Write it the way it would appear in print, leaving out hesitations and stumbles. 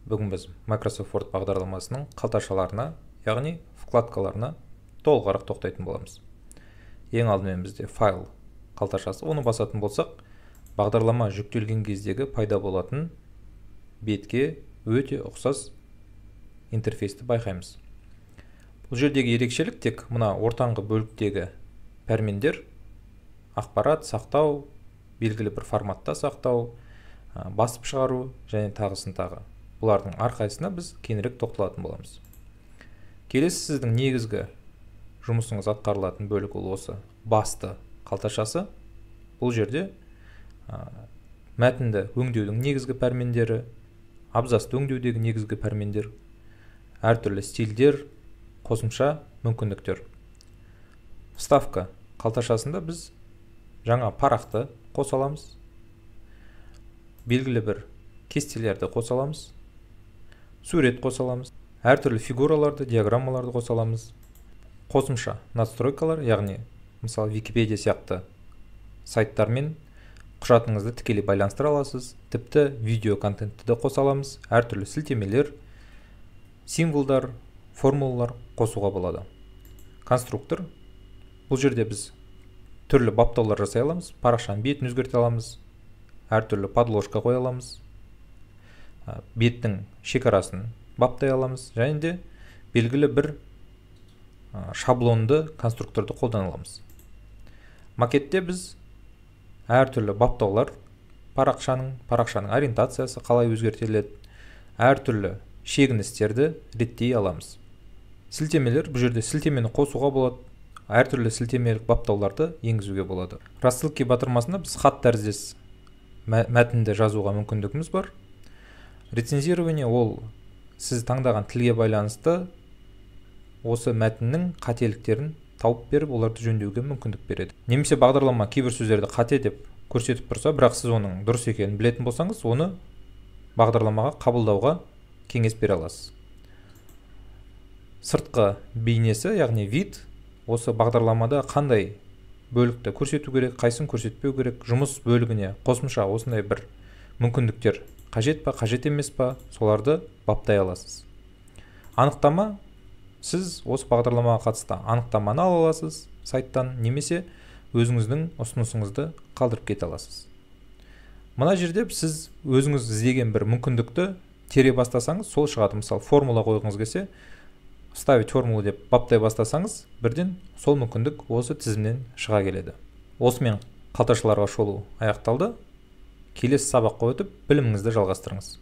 Бүгін біз Microsoft Word бағдарламасының қалташаларына, яғни вкладкаларына толығырақ тоқтайтын боламыз. Ең алдымен бізде файл қалташасы. Оны басатын болсақ, бағдарлама жүктелген кездегі пайда болатын бетке өте ұқсас интерфейсті байқаймыз. Бұл жердегі ерекшелік тек мына ортаңғы бөліктегі пәрмендер, ақпарат сақтау, белгілі бір форматта сақтау, басып шығару және тағысын тағы. Бұлардың әрқайсысына біз кеңірек тоқталатын боламыз. Келесі сіздің негізгі жұмысыңыз атқарылатын бөлік ол осы басты қалташасы. Бұл жерде мәтінді өңдеудің негізгі пәрмендері, абзацты өңдеудегі негізгі пәрмендер, әртүрлі стильдер, қосымша мүмкіндіктер. Вставка қалташасында біз жаңа парақты қоса аламыз, белгілі бір кестелерді қоса аламыз, сурет қоса аламыз, әртүрлі фигураларды, диаграммаларды қоса аламыз, қосымша настройкалар, яғни мысалы Википедия сияқты сайттармен құжатыңызды тікелей байланыстыра аласыз, тіпті видео контентті де қоса аламыз, әртүрлі сілтемелер, символдар, формулалар қосуға болады. Конструктор. Бұл жерде біз түрлі баптаулар жасай аламыз, парақшаның бетін өзгерте аламыз, әртүрлі подложка қоя аламыз, беттің шекарасын баптай аламыз, және де белгілі бір шаблонды конструкторды қолдана аламыз. Макетте біз әртүрлі баптаулар, парақшаның ориентациясы қалай өзгертеледі, әртүрлі шегіністерді реттей аламыз. Сілтемелер, бұл жерде сілтемені қосуға болады, әртүрлі сілтемелік баптауларды енгізуге болады. Рассылки батырмасында біз хат тәріздес мәтінді жазуға мүмкіндігіміз бар. Рецензирование ол сіз таңдаған тілге байланысты осы мәтіннің қателіктерін тауып беріп, оларды жөндеуге мүмкіндік береді. Немесе бағдарлама кейбір сөздерді қате деп көрсетіп тұрса, бірақ сіз оның дұрыс екенін білетін болсаңыз, оны бағдарламаға қабылдауға кеңес бере аласыз. Сыртқы бейнесі, яғни вид, осы бағдарламада қандай бөлікті көрсету керек, қайсын көрсетпеу керек, жұмыс бөлігіне қосымша осындай бір мүмкіндіктер қажет па, қажет емес па, соларды баптай аласыз. Анықтама. Сіз осы бағдарламаға қатысты анықтаманы ала аласыз сайттан, немесе өзіңіздің ұсынысыңызды қалдырып кете аласыз. Мына жерде сіз өзіңіз іздеген бір мүмкіндікті тере бастасаңыз, сол шығады. Мысалы, формула қойғыңыз келсе, вставить формулу деп баптай бастасаңыз, бірден сол мүмкіндік осы тізімнен шыға келеді. Осымен қалташаларға шолу аяқталды. Келесі сабаққа өтіп, біліміңізді жалғастырыңыз.